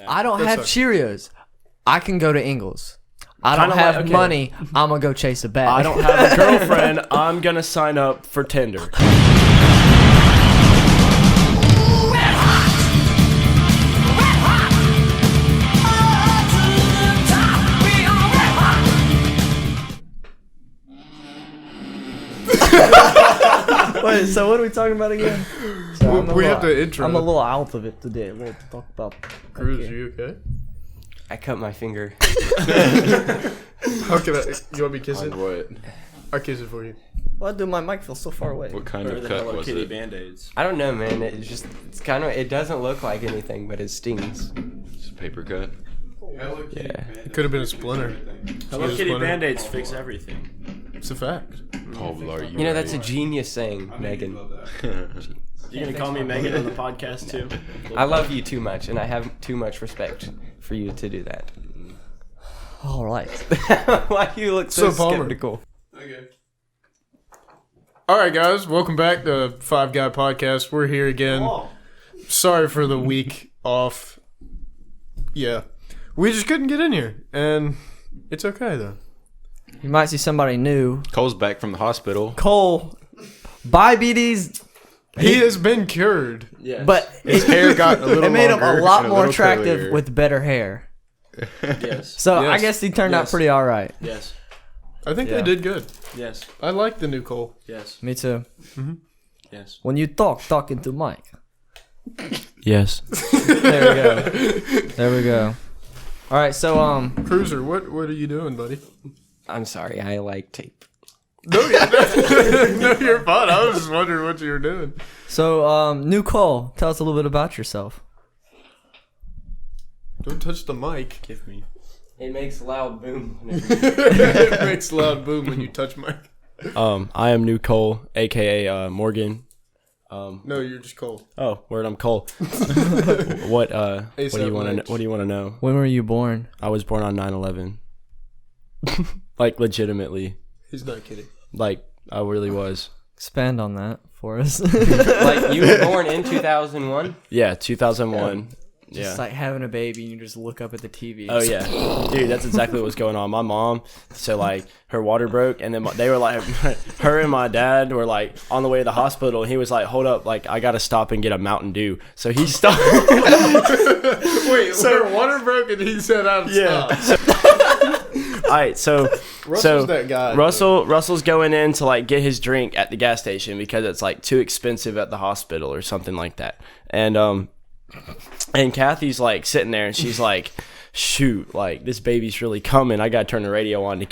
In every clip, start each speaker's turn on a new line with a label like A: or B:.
A: I don't have Cheerios. I can go to Ingles. I don't
B: Kinda
A: have
B: like- okay.
A: money. I'm going to go chase a bag.
B: I don't have a girlfriend. I'm gonna sign up for Tinder.
A: Wait, so what are we talking about again?
C: We have to intro.
A: I'm a little out of it today. A little to talk about.
C: Cruz, are you okay?
B: I cut my finger.
C: How can I? You want me to kiss it?
D: On what?
C: I'll kiss it for you.
A: Why do my mic feel so far away?
D: What kind
B: Or
D: of
B: the
D: cut
B: Hello
D: was
B: Kitty
D: it?
B: Band-Aids.
E: I don't know, man. It's kind of. It doesn't look like anything, but it stings.
D: Just a paper cut.
E: Yeah.
C: It could have been a splinter.
B: Hello
C: Just
B: Kitty
C: wondering.
B: Band-Aids fix everything.
C: It's a fact.
D: Paul Blart,
E: You know that's a genius saying, Megan.
B: You gonna call me Megan on the podcast too?
E: I love you too much, and I have too much respect for you to do that.
A: All right.
E: Why do you look so
C: So, Palmer.
E: skeptical?
C: Okay. All right, guys. Welcome back to Five Guy Podcast. We're here again. Sorry for the week off. Yeah. We just couldn't get in here. And it's okay, though.
A: You might see somebody new.
D: Cole's back from the hospital.
A: Cole, diabetes,
C: He has been cured.
B: Yes.
A: but
D: His hair got a little
A: it made him a
D: longer
A: lot
D: and
A: more
D: little
A: attractive
D: curlier.
A: with better hair.
B: yes.
A: So I
C: Yes.
A: guess he turned out
B: Yes.
A: pretty all right.
B: Yes.
C: I think
A: Yeah.
C: they did good.
B: Yes.
C: I like the new Cole.
B: Yes.
A: Me too.
B: Yes.
A: When you talk into mic.
B: Yes.
A: There we go. There we go. All right, so
C: Cruiser, what are you doing, buddy?
E: I'm sorry, I like tape.
C: No, you're fine. I was just wondering what you were doing.
A: new Cole, tell us a little bit about yourself.
C: Don't touch the mic.
B: Give me.
E: It makes loud boom.
C: It makes loud boom when you touch mic.
B: I am New Cole, aka Morgan.
C: No, you're just Cole.
B: Oh, word, I'm Cole. What do you want to?
C: H.
B: What do you want to know?
A: When were you born?
B: I was born on 9/11. Like legitimately,
C: He's not kidding.
B: like I really was.
A: Expand on that for us.
E: Like you were born in 2001.
B: Yeah, 2001. Yeah.
A: Just like having a baby and you just look up at the TV.
B: Oh yeah, dude, that's exactly what was going on. My mom, so like her water broke, and then they were like, her and my dad were like on the way to the hospital. And he was like, "Hold up, like I gotta stop and get a Mountain Dew." So he stopped.
C: Wait, so water broke and he said I'm
B: Yeah. All right, so
C: Russell's that guy.
B: Russell's going in to like get his drink at the gas station because it's like too expensive at the hospital or something like that. And Kathy's like sitting there and she's like, shoot, like this baby's really coming. I gotta turn the radio on to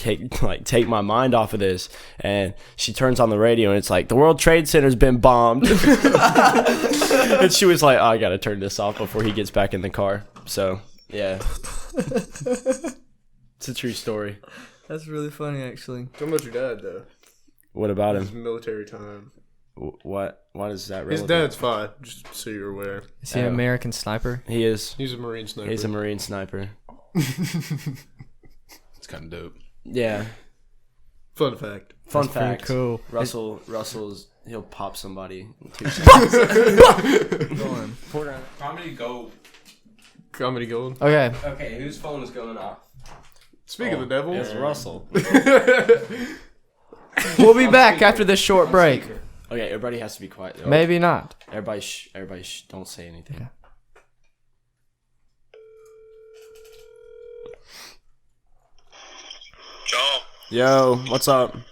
B: take my mind off of this. And she turns on the radio and it's like, the World Trade Center's been bombed. And she was like, oh, I gotta turn this off before he gets back in the car. So yeah, it's a true story.
A: That's really funny, actually.
C: Tell me about your dad, though.
B: What about
C: His
B: him?
C: military time.
B: What is that
C: His
B: relevant?
C: dad's fine, just so you're aware.
A: Is he an American sniper?
B: He is.
C: He's a Marine sniper.
B: He's a Marine sniper.
D: It's kind of dope.
B: Yeah.
C: Fun fact.
B: Fun
A: That's pretty
B: fact.
A: cool.
B: He'll pop somebody in 2 seconds.
A: Go on.
E: Comedy gold.
C: Comedy gold.
A: Okay.
E: Okay, whose phone is going off?
C: Speak of the devil.
B: It's Russell.
A: We'll be back after this short break.
B: Okay, everybody has to be quiet though.
A: Maybe not.
B: Everybody shh, don't say anything.
A: Yeah.
F: John,
B: Yo, what's up?
F: what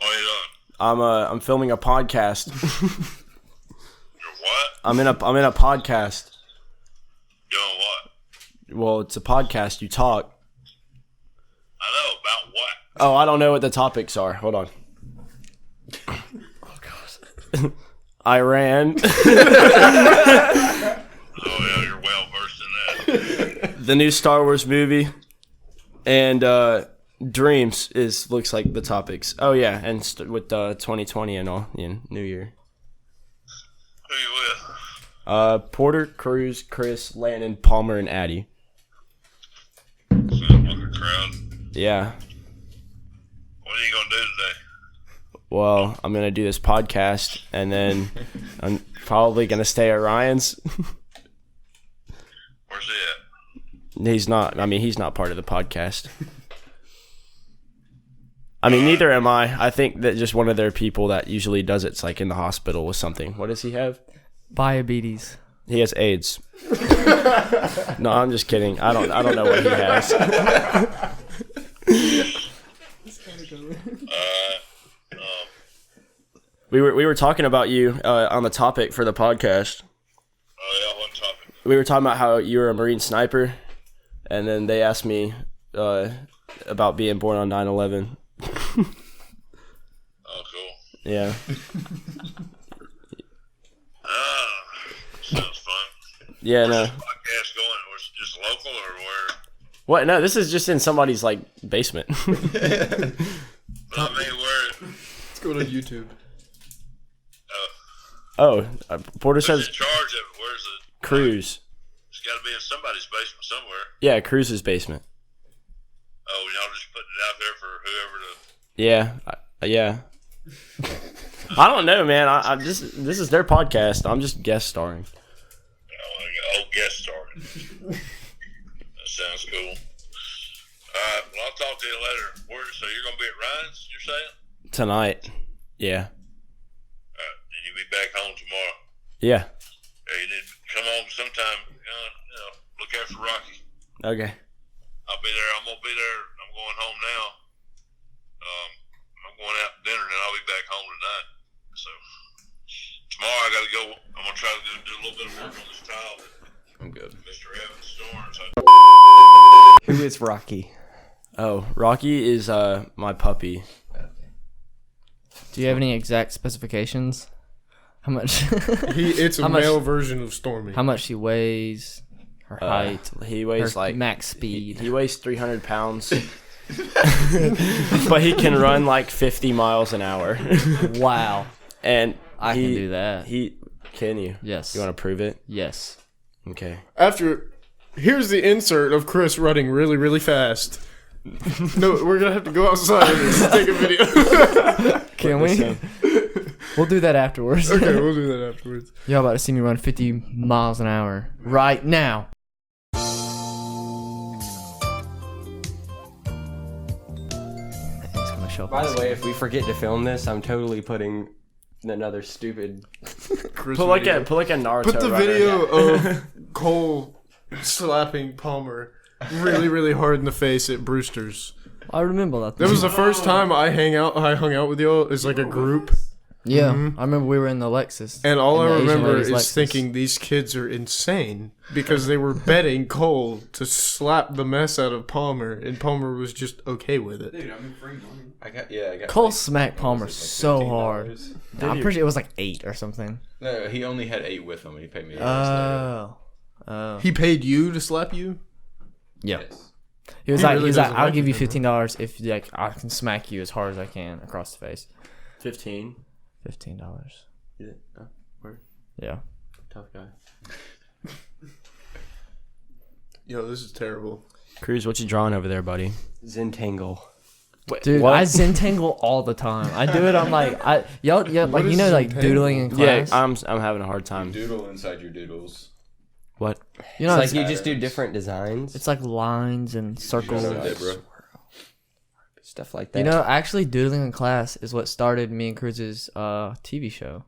F: are you doing?
B: I'm filming a podcast.
F: You're what?
B: I'm in a podcast.
F: Doing what?
B: Well, it's a podcast. You talk.
F: I know, about what?
B: Oh, I don't know what the topics are. Hold on. Oh god. Iran.
F: Oh, yeah, you're well versed in that.
B: The new Star Wars movie, and dreams looks like the topics. Oh yeah, and with 2020 and all, New Year.
F: Who you with?
B: Porter, Cruz, Chris, Landon, Palmer, and Addie.
F: Sound like a crowd.
B: Yeah.
F: What are you going to do today?
B: Well, I'm gonna do this podcast, and then I'm probably gonna stay at Ryan's.
F: Where's he at?
B: He's not. I mean, he's not part of the podcast. I mean, neither am I. I think that just one of their people that usually does it's like in the hospital with something. What does he have?
A: Diabetes.
B: He has AIDS. No, I'm just kidding. I don't know what he has. We were talking about you on the topic for the podcast.
F: Oh yeah, what topic?
B: We were talking about how you were a Marine sniper, and then they asked me about being born on 9/11.
F: Oh, cool.
B: Yeah.
F: Sounds fun.
B: Yeah. No.
F: Where's this podcast going? Was it just local or where?
B: What? No. This is just in somebody's like basement.
F: But I mean, where?
C: Let's go to YouTube.
B: Oh, Porter
F: Who's
B: says
F: in charge of it? Where's it?
B: Cruz.
F: It's got to be in somebody's basement somewhere.
B: Yeah, Cruz's basement.
F: Oh, y'all just putting it out there for whoever to.
B: Yeah. Yeah. I don't know, man. I just this is their podcast. I'm just guest starring.
F: Oh, guest starring. That sounds cool. All right, well, I'll talk to you later. So you're gonna be at Ryan's? You're saying?
B: Tonight. Yeah.
F: All right, and you'll be back home tomorrow.
B: Yeah.
F: Yeah, you need to come home sometime. Look after Rocky.
B: Okay.
F: I'll be there. I'm gonna be there. I'm going home now. I'm going out to dinner, and I'll be back home tonight. So tomorrow I gotta go. I'm gonna try to do a little bit of work on this tile that
D: I'm good.
F: Mr. Evans storms.
E: Who is Rocky?
B: Oh, Rocky is my puppy.
A: Do you have any exact specifications? How much?
C: It's a
A: How much-
C: male version of Stormy.
A: How much she weighs? Her height?
B: He weighs
A: Her
B: like
A: max speed?
B: He weighs 300 pounds. But he can run like 50 miles an hour.
A: Wow.
B: And
A: I can do that.
B: Can you?
A: Yes.
B: You want to prove it?
A: Yes.
B: Okay.
C: Here's the insert of Chris running really, really fast. No, we're gonna have to go outside and take a video.
A: Can we? We'll do that afterwards.
C: Okay, we'll do that afterwards.
A: Y'all about to see me run 50 miles an hour right now. It's gonna show up.
E: By the way, if we forget to film this, I'm totally putting another stupid.
C: Chris
B: Put like
C: video.
B: a Naruto.
C: Put the
B: runner.
C: video of Cole slapping Palmer really, really hard in the face at Brewster's.
A: I remember that.
C: That was the first time I hung out with y'all as like a group,
A: Yeah, I remember we were in the Lexus.
C: and all
A: in
C: I
A: the Asian
C: remember
A: lady's
C: is
A: Lexus.
C: thinking these kids are insane because they were betting Cole to slap the mess out of Palmer, and Palmer was just okay with it.
D: Dude, I'm in free money. I got
A: Cole
D: like,
A: smacked Palmer
D: what was it,
A: so
D: $15?
A: hard. I'm pretty sure it was like 8 or something.
D: No, he only had 8 with him, and he paid me. The rest
A: Oh.
C: He paid you to slap you?
A: Yeah.
D: Yes.
A: He was
C: He
A: like,
C: really
A: he's like,
C: doesn't
A: I'll
C: like
A: give
C: it
A: you
C: then,
A: $15 if like I can smack you as hard as I can across the face.
B: 15.
A: $15.
B: Yeah. Oh, word.
A: Yeah.
B: Tough guy.
C: Yo, this is terrible.
B: Cruz, what you drawing over there, buddy?
E: Zentangle.
A: Dude,
B: What?
A: I Zentangle all the time. I do it on like y'all like
C: What
A: you
C: is
A: know like
C: Zentangle?
A: doodling in
B: Yeah,
A: class.
B: I'm having a hard time.
D: Doodle inside your doodles.
B: What?
A: You know,
E: It's
A: it's
E: like you just do different designs.
A: it's like lines and circles.
D: Shut up, Deborah.
E: Stuff like that.
A: You know, actually doodling in class is what started me and Cruz's TV show.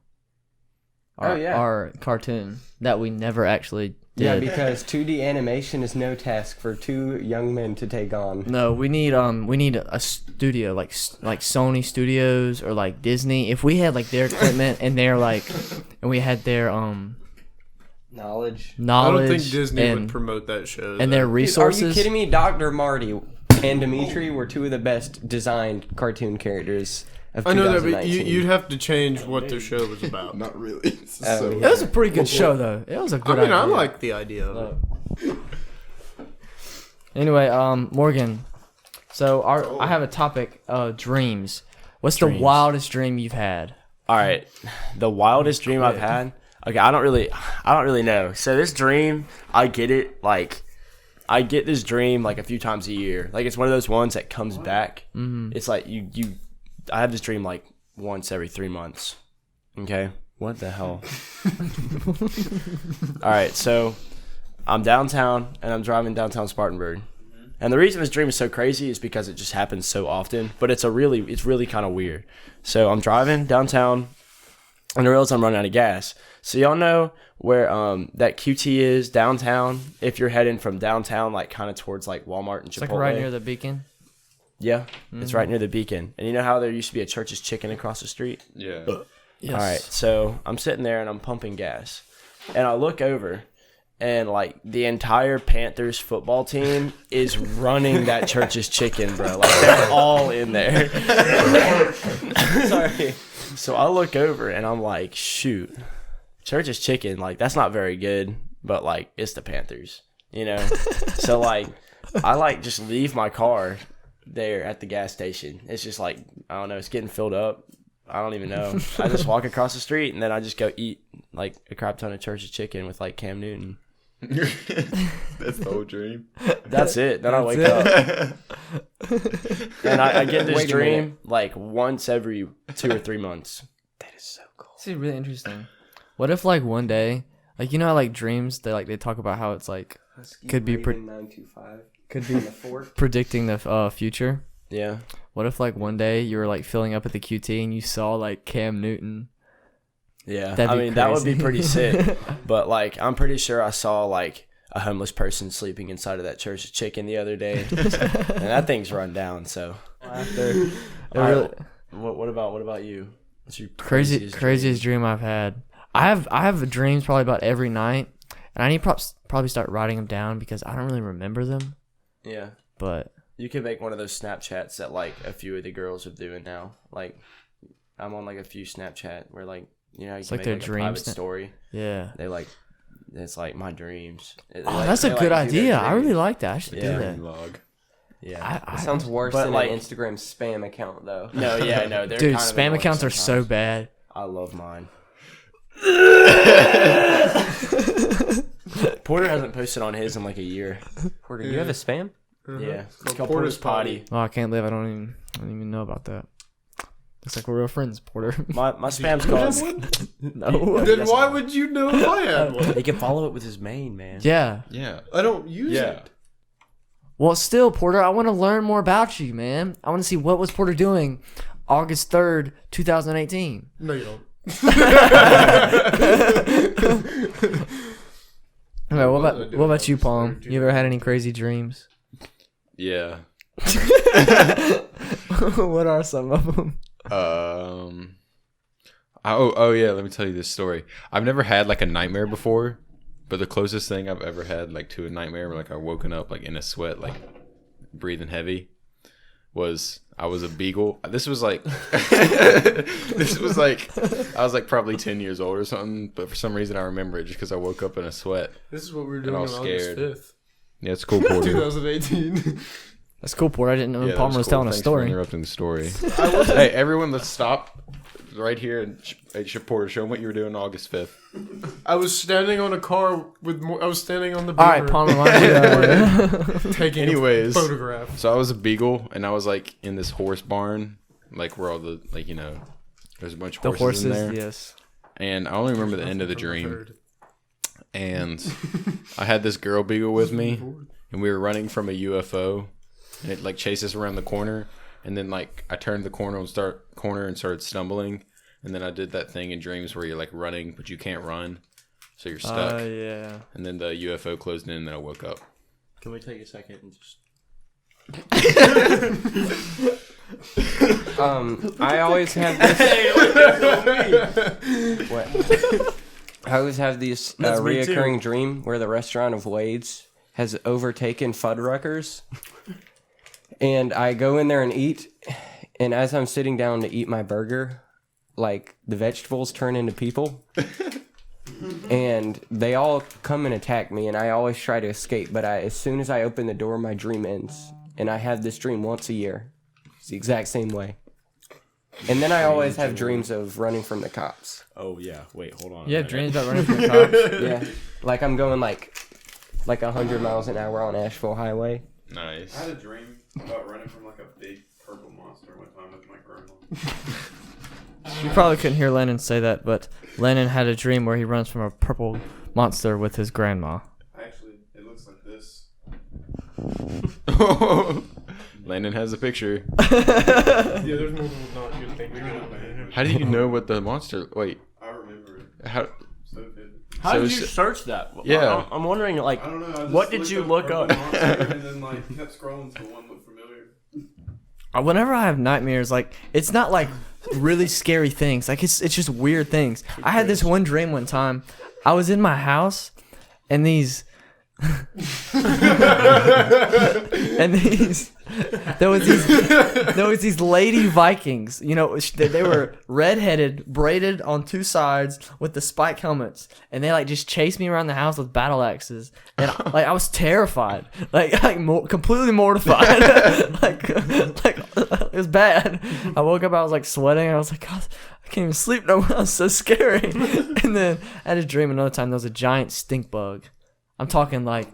A: Our cartoon that we never actually did.
E: yeah, because 2D animation is no task for 2 young men to take on.
A: No, we need a studio like Sony Studios or like Disney. If we had like their equipment and their like, and we had their
E: Knowledge.
C: I
A: knowledge
C: don't think Disney
A: and,
C: would promote that show.
A: and their
E: Dude, are
A: resources.
E: you kidding me? Dr. Marty and Dimitri were 2 of the best designed cartoon characters of
C: I know that,
E: 2019.
C: but you'd have to change what their show was about.
D: Not really. This is
E: Oh,
D: so
E: yeah.
A: It was a pretty good show though. It was a
C: I
A: good.
C: mean, I
A: idea.
C: like the idea of it.
A: Anyway, Morgan. So I have a topic. Dreams. What's the
B: Dreams.
A: wildest dream you've had?
B: All right, the wildest dream I've had. Okay, I don't really know. So this dream, I get it. Like, I get this dream like a few times a year. Like it's one of those ones that comes back. Mm-hmm. It's like I have this dream like once every 3 months. Okay, what the hell? All right, so I'm downtown, and I'm driving downtown Spartanburg. And the reason this dream is so crazy is because it just happens so often, but it's really kind of weird. So I'm driving downtown, and I realize I'm running out of gas. So y'all know where that QT is downtown? If you're heading from downtown, like kind of towards like Walmart and Chipotle.
A: It's like right near the Beacon.
B: Yeah, it's right near the Beacon. And you know how there used to be a Church's Chicken across the street?
D: Yeah.
A: Yes.
B: All right, so I'm sitting there and I'm pumping gas, and I look over, and like the entire Panthers football team is running that Church's Chicken, bro. Like they're all in there. Sorry. So I look over and I'm like, shoot, Church's Chicken, like that's not very good, but like it's the Panthers, you know. So like I like just leave my car there at the gas station. It's just like, I don't know, it's getting filled up. I don't even know. I just walk across the street and then I just go eat like a crap ton of Church's Chicken with like Cam Newton.
D: That's the whole dream.
B: That's it. Then I wake up. And I get this dream like once every 2 or 3 months.
E: That is so cool.
A: This is really interesting. What if like one day, like you know how like dreams they talk about how it's like could be
E: 925.
A: could be predicting the future.
B: Yeah.
A: What if like one day you were like filling up at the QT and you saw like Cam Newton?
B: Yeah.
A: That'd
B: I
A: be
B: mean, that would be
A: crazy.
B: pretty sick. But like, I'm pretty sure I saw like a homeless person sleeping inside of that Church's Chicken the other day. And that thing's run down. So what about you? What's your
A: craziest dream I've had? I have dreams probably about every night, and I need probably start writing them down because I don't really remember them.
B: Yeah.
A: But
B: You can make one of those Snapchats that like a few of the girls are doing now. Like I'm on like a few Snapchat where like, you know, you
A: it's
B: can
A: like
B: make
A: their
B: like a
A: dreams.
B: private story.
A: Yeah.
B: They like, it's like my dreams.
A: That's a good idea. I really like that. I should do
B: Yeah.
A: that.
D: Log.
B: Yeah.
E: It sounds worse
B: but
E: than
B: like-
E: an Instagram spam account, though.
B: No, yeah, no. They're
A: Dude,
B: kind of
A: spam
B: annoying
A: accounts are so
B: sometimes.
A: bad.
B: I love mine. Porter hasn't posted on his in like a year.
E: Porter, do you have a spam?
B: Yeah. It's called
C: Porter's
B: Porter's Potty.
A: Oh, I can't live. I don't even know about that. Looks like we're real friends, Porter.
B: My spam's called.
A: No.
C: Then why would you know if I had one?
B: He can follow it with his main, man.
A: Yeah.
D: Yeah.
C: I don't use it.
A: Well, still, Porter, I want to learn more about you, man. I want to see what was Porter doing August 3rd, 2018.
C: No, you don't.
A: Okay, what about you, Palm? You ever had any crazy dreams?
D: Yeah.
A: What are some of them?
D: Oh yeah, let me tell you this story. I've never had like a nightmare before, but the closest thing I've ever had like to a nightmare where like I woken up like in a sweat, like breathing heavy, was I was a beagle. This was like I was like probably 10 years old or something, but for some reason I remember it just because I woke up in a sweat.
C: This is what we were
D: And
C: doing
D: I
C: on
D: was
C: August
D: scared.
C: 5th,
D: Yeah, it's cool, Porter.
C: 2018.
A: That's cool, Porter. I didn't know
D: Yeah, that
A: Palmer was
D: cool.
A: telling a
D: Thanks for
A: story.
D: interrupting the story. Hey, everyone, let's stop right here and Porter, show them what you were doing on August 5th.
C: I was standing on a car with more. I was standing on the
A: All right,
C: beaver
A: Palmer. Why don't you,
C: taking
D: Anyways.
C: a photograph.
D: So I was a beagle, and I was like in this horse barn, like where all the like there's a bunch of
A: the
D: horses, in
A: horses,
D: there.
A: yes.
D: And I only remember the end of the
C: From
D: dream.
C: herd.
D: And I had this girl beagle with me, and we were running from a UFO, and it like chased us around the corner, and then like I turned the corner and started stumbling, and then I did that thing in dreams where you're like running but you can't run, so you're stuck,
A: Yeah.
D: and then the UFO closed in, and then I woke up.
B: Can we take a second and just?
E: I always have this. What? I always have this
B: That's me too.
E: reoccurring dream where the restaurant of Wade's has overtaken Fuddruckers, and I go in there and eat, and as I'm sitting down to eat my burger, like the vegetables turn into people. And they all come and attack me, and I always try to escape, but as soon as I open the door, my dream ends. And I have this dream once a year. It's the exact same way. And then I always have dreams of running from the cops.
B: Oh yeah. Wait, hold on.
A: You have dreams about running from the cops?
E: Yeah. Like I'm going like 100 miles an hour on Asheville Highway.
D: Nice.
G: I had a dream about running from like a big purple monster one time with my grandma.
A: You probably couldn't hear Lenin say that, but Lenin had a dream where he runs from a purple monster with his grandma.
G: I actually
D: Landon has a picture.
C: Yeah, there's multiple not good things.
D: How do you know what the monster? Wait,
G: I remember it.
D: how?
G: So vivid.
B: How
D: So
B: did you
D: s-
B: search that?
D: Yeah.
B: I'm wondering, like,
G: I don't know. I just
B: what did
G: looked
B: you
G: up
B: look
G: Purple
B: up?
G: Monster and then like kept scrolling till one looked familiar.
A: Whenever I have nightmares, like it's not like really scary things. Like it's just weird things. I had this one dream one time. I was in my house, and these there was these lady Vikings. You know, they were redheaded, braided on two sides with the spike helmets, and they like just chased me around the house with battle axes. And I was terrified, completely mortified. like it was bad. I woke up, I was like sweating. I was like, God, I can't even sleep no more. It was so scary. And then I had a dream another time. There was a giant stink bug. I'm talking like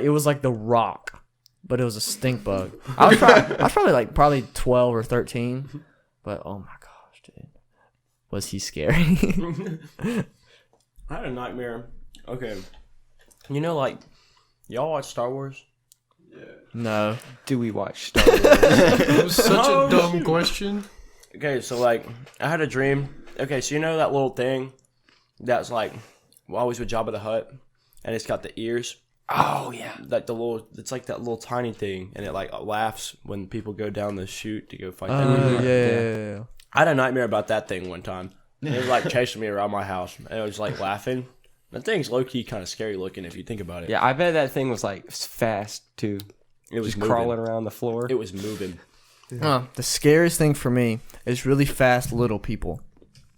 A: it was like The Rock, but it was a stink bug. I was probably 12 or 13, but oh my gosh, dude, was he scary?
B: I had a nightmare. Okay. You know, like, y'all watch Star Wars?
A: No.
E: Do we watch Star Wars?
C: That was such a dumb question.
B: Okay, so, like, I had a dream. Okay, so you know that little thing that's, like, always with Jabba the Hutt? And it's got the ears.
E: Oh yeah.
B: Like it's like that little tiny thing, and it like laughs when people go down the chute to go fight.
A: Yeah.
B: I had a nightmare about that thing one time. It was like chasing me around my house, and it was like laughing. That thing's low key kind of scary looking if you think about it.
E: Yeah, I bet that thing was like fast too.
B: It was
E: Just
B: moving.
E: crawling around the floor.
B: It was moving.
A: The scariest thing for me is really fast little people.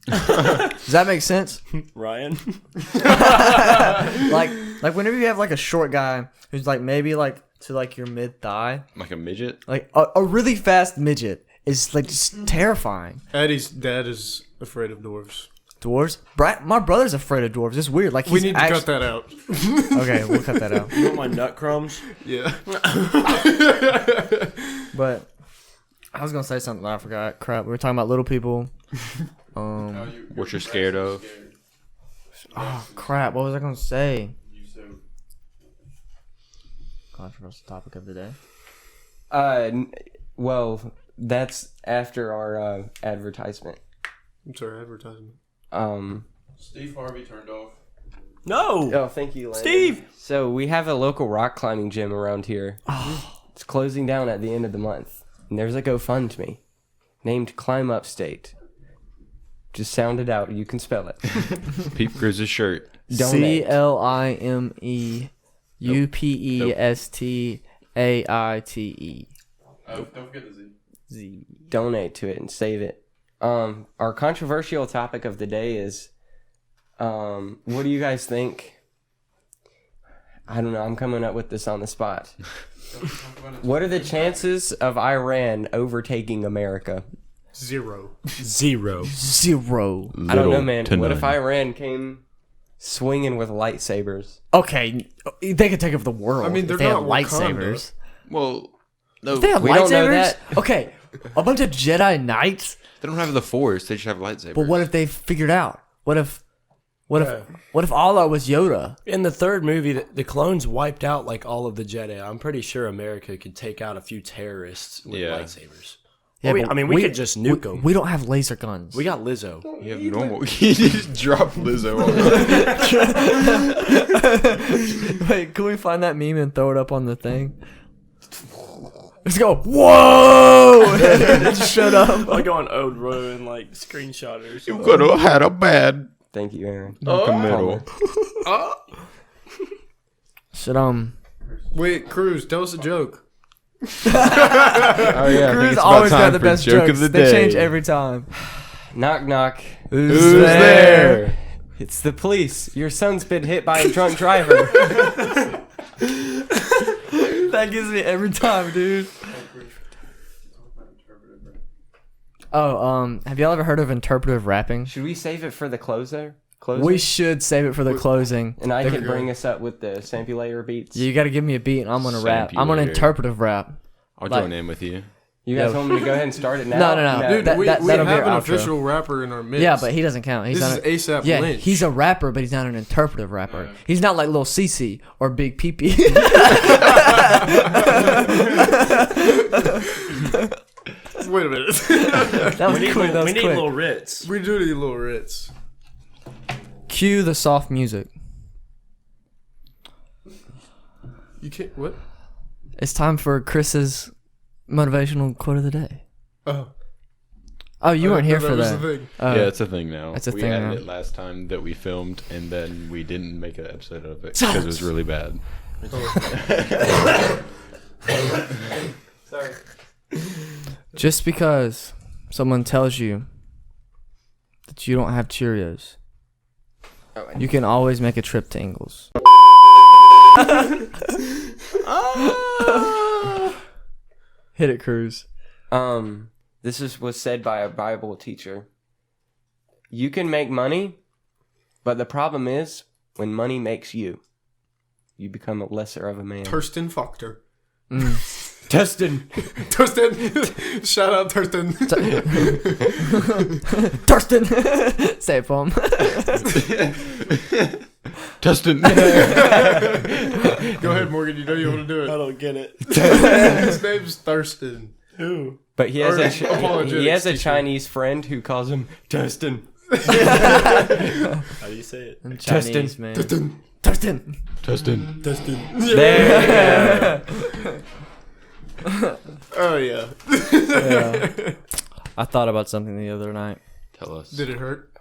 A: Does that make sense?
B: Ryan.
A: Like whenever you have like a short guy who's like maybe like to like your mid thigh,
D: Like a midget?
A: like a really fast midget is like just terrifying.
C: Eddie's dad is afraid of dwarves.
A: Dwarves? My brother's afraid of dwarves. It's weird. Like
C: We need to cut that out.
A: Okay, we'll cut that out.
B: You want my nut crumbs?
C: Yeah.
A: But I was gonna say something that I forgot. Crap, we were talking about little people.
D: What you're scared of?
A: Oh crap! What was I gonna say?
G: You so
A: Controversial topic of the day.
E: Well, that's after our advertisement.
C: It's our advertisement.
G: Steve Harvey turned off.
B: No.
E: Oh, thank you, Landon.
B: Steve!
E: So we have a local rock climbing gym around here. It's closing down at the end of the month. And there's a GoFundMe named Climb Up State. Just sound it out. You can spell it.
D: Peep Cruz's shirt.
E: Donate.
A: ClimeUpestate.
G: Oh, don't forget the Z.
A: Z.
E: Donate to it and save it. Our controversial topic of the day is, what do you guys think? I don't know. I'm coming up with this on the spot. What are the chances of Iran overtaking America?
C: 0.
B: Zero.
E: I don't know, man. What if Iran came swinging with lightsabers?
A: Okay, they could take over the world.
C: I mean,
A: if
C: they're
A: they have
C: not Wakanda.
A: lightsabers.
D: Well, no,
A: If they have
E: We don't know
A: lightsabers.
E: that.
A: Okay, a bunch of Jedi Knights.
D: they don't have the Force. They just have lightsabers.
A: But what if they figured out? What if Allah was Yoda?
B: In the third movie, the clones wiped out like all of the Jedi. I'm pretty sure America could take out a few terrorists with
D: Yeah.
B: lightsabers.
A: Yeah,
B: we
A: but
B: could just nuke them.
A: We don't have laser guns.
B: We got Lizzo.
D: You have normal. You just drop Lizzo on it.
A: Wait, can we find that meme and throw it up on the thing? Let's go. Whoa! Just shut up.
B: Like on Ode Row and like screenshoters.
D: You could have had a bad
E: Thank you, Aaron.
D: middle.
A: Should
C: Wait, Cruz, tell us a joke.
D: Oh yeah,
A: Cruz always got the best jokes. They change every time.
E: Knock, knock.
A: Who's
E: there? It's the police. Your son's been hit by a drunk driver.
A: That gives me every time, dude. Oh, have y'all ever heard of interpretive rapping?
E: Should we save it for the closer?
A: We should save it for the closing.
E: And I can bring us up with the sampulator beats.
A: You got to give me a beat, and I'm gonna rap. I'm gonna
D: Sampulator.
A: interpretive rap.
D: I'll
A: Like-
D: join in with you.
E: You guys
A: Yo.
E: want me to go ahead and start it now?
A: No.
C: Dude,
A: That-
C: we
A: that'll
C: have
A: be our
C: an
A: outro.
C: official rapper in our midst.
A: Yeah, but he doesn't count. He's
C: This
A: not
C: is A$AP
A: Yeah,
C: Lynch.
A: he's a rapper, but he's not an interpretive rapper. He's not like Lil CC or Big Pee.
C: Wait a minute.
A: That was quick. That was
B: we need
A: quick.
B: little Ritz.
C: We do need little Ritz.
A: Cue the soft music.
C: You can't. What?
A: It's time for Chris's motivational quote of the day.
C: Oh.
A: Oh, you weren't here
C: that
A: for
C: was
A: that.
C: the thing.
A: Oh.
D: Yeah, it's a thing now.
A: It's a
D: we
A: thing
D: added
A: now.
D: it last time that we filmed, and then we didn't make an episode of it because it was really bad.
E: Sorry.
A: Just because someone tells you that you don't have Cheerios, you can always make a trip to Ingles. Hit it, Cruz.
E: Was said by a Bible teacher. You can make money, but the problem is when money makes you, you become a lesser of a man.
C: Thurston Faulkner.
E: Testing.
C: Thurston. Shout out Thurston.
A: Thurston! Say it, Palm.
D: Justin.
C: Go ahead, Morgan. You know you want to do it.
B: don't get it.
C: His name's Thurston.
B: Who?
E: But he has
C: Or
E: a
C: apologetics
E: Chinese friend who calls him Testing.
B: How do you say it?
A: Chinese, man.
C: Thurston.
A: Thurston!
D: Justin.
E: There you go.
C: Oh, yeah.
A: Yeah. I thought about something the other night.
D: Tell us.
C: Did it hurt?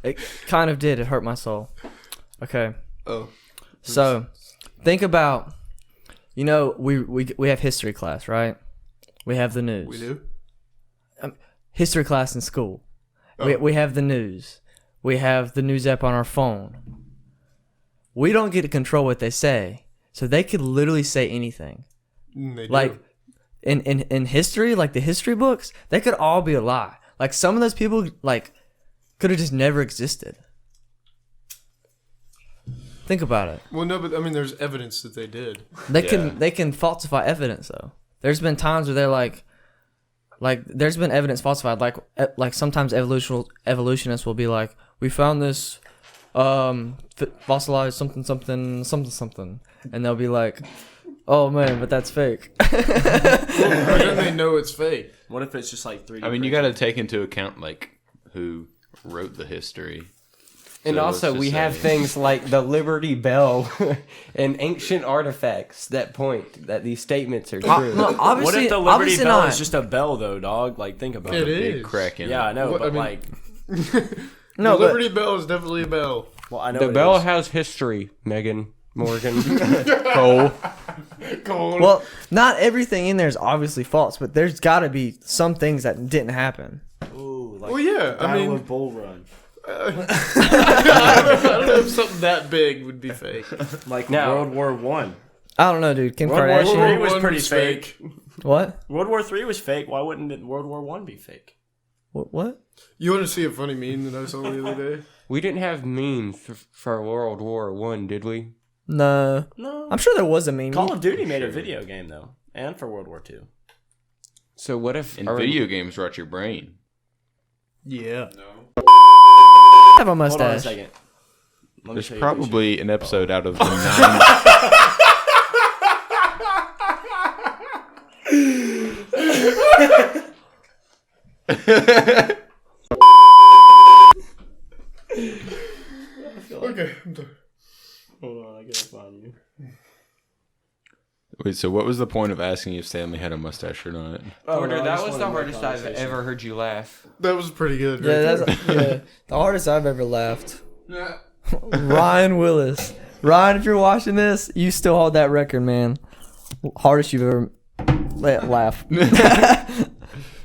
A: It kind of did. It hurt my soul. Okay.
C: Oh.
A: So, think about, we have history class, right? We have the news.
C: We do?
A: History class in school.
C: Oh.
A: We have the news. We have the news app on our phone. We don't get to control what they say. So they could literally say anything.
C: They do.
A: Like, in history, like the history books, they could all be a lie. Like, some of those people, like, could have just never existed. Think about it.
C: Well, no, but I mean, there's evidence that they did.
A: They can falsify evidence, though. There's been times where they're like there's been evidence falsified. Like sometimes evolutionists will be like, we found this fossilized something, and they'll be like, oh man, but that's fake.
C: How do they know it's fake?
B: What if it's just like 3D?
D: I mean, you got to take into account like who wrote the history.
E: And
D: So
E: also,
D: let's
E: we
D: just
E: have
D: say-
E: things like the Liberty Bell and ancient artifacts that point that these statements are true.
A: No, obviously,
B: What if the Liberty
A: obviously
B: Bell
A: not.
B: is just a bell, though, dog? Like, think about
C: It
B: it.
C: is.
D: Big crack in
B: Yeah, I
D: it.
B: know,
C: What-
B: but
C: I mean-
B: like,
A: No,
C: the
A: but-
C: Liberty Bell is definitely a bell.
B: well, I know
E: The
B: it
E: bell
B: is.
E: has history, Megan, Morgan, Cole.
A: Well, not everything in there is obviously false, but there's got to be some things that didn't happen.
B: Ooh, like
C: Well, yeah. I
B: Battle
C: mean,
B: of Bull Run.
C: I don't know if something that big would be fake.
B: Like
E: Now-
B: World War One.
A: I don't know, dude. Kim
B: World War
A: Kardashian.
B: III was
C: One
B: pretty fake.
A: What?
B: World War III was fake. Why wouldn't World War One be fake?
A: What?
C: You want to see a funny meme that I saw the other day?
E: We didn't have memes for World War One, did we?
A: No.
B: No.
A: I'm sure there was a meme.
B: Call of Duty made a video game though, and for World War II.
E: So what if
D: And
E: our-
D: video games rot your brain.
C: Yeah.
A: I have a
B: Hold on a
A: mustache.
B: second. Let me
D: There's
B: show you a
D: probably an episode out of the 9.
C: Okay, I'm done.
B: picture. Hold on, I gotta find you.
D: Wait, so what was the point of asking if Stanley had a mustache or not?
E: Porter,
B: I
E: that
B: just
E: was
B: wanted
E: the
B: to make
E: hardest I've
B: conversation.
E: ever heard you laugh.
C: That was pretty good.
A: Yeah,
C: right
A: that's the hardest I've ever laughed.
C: there.
A: Ryan Willis. Ryan, if you're watching this, you still hold that record, man. Hardest you've ever laugh.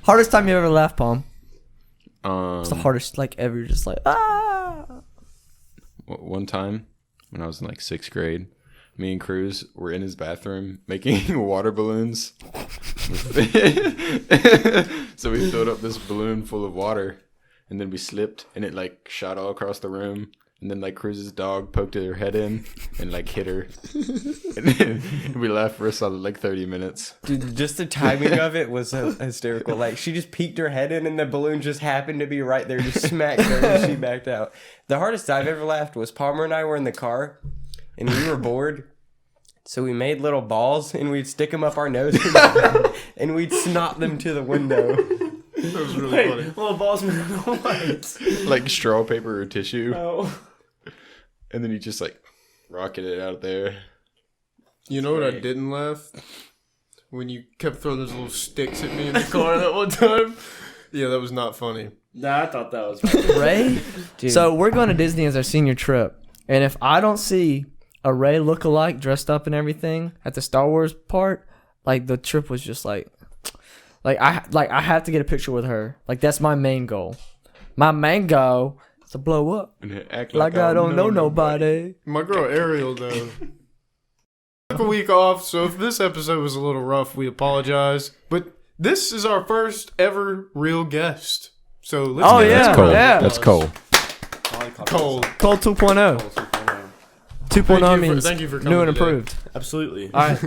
A: Hardest time you ever laughed, Palm. It's the hardest ever. Just like
D: One time when I was in like 6th grade, me and Cruz were in his bathroom making water balloons. So we filled up this balloon full of water, and then we slipped, and it like shot all across the room. And then like Cruz's dog poked her head in and like hit her. And then we laughed for a solid like 30 minutes.
E: Dude, just the timing of it was hysterical. Like, she just peeked her head in and the balloon just happened to be right there, just smacked her and she backed out. The hardest I've ever laughed was Palmer and I were in the car and we were bored So we made little balls and we'd stick them up our nose and we'd snot them to the window.
C: That was really funny.
B: Little balls with no lights.
D: Like straw paper or tissue.
B: Oh.
D: And then you just like rocket it out there.
C: You know what I didn't laugh? When you kept throwing those little sticks at me in the car that one time. Yeah, that was not funny.
B: Nah, I thought that was funny.
A: Ray.
E: Dude.
A: So we're going to Disney as our senior trip, and if I don't see a Ray lookalike dressed up and everything at the Star Wars part, like the trip was just like I have to get a picture with her. Like that's my main goal. My main goal is to blow up.
D: And act
A: Like I don't know nobody.
C: My girl Ariel, though. Took a week off, so if this episode was a little rough, we apologize. But this is our first ever real guest. So let's
A: Oh,
C: get
A: yeah.
D: That's cool.
A: Yeah.
D: That's cool.
C: Cole.
A: Cole 2.0. 2.0 means
C: Thank you for
A: new
C: coming
A: and
C: today.
A: improved.
B: Absolutely.
A: All right.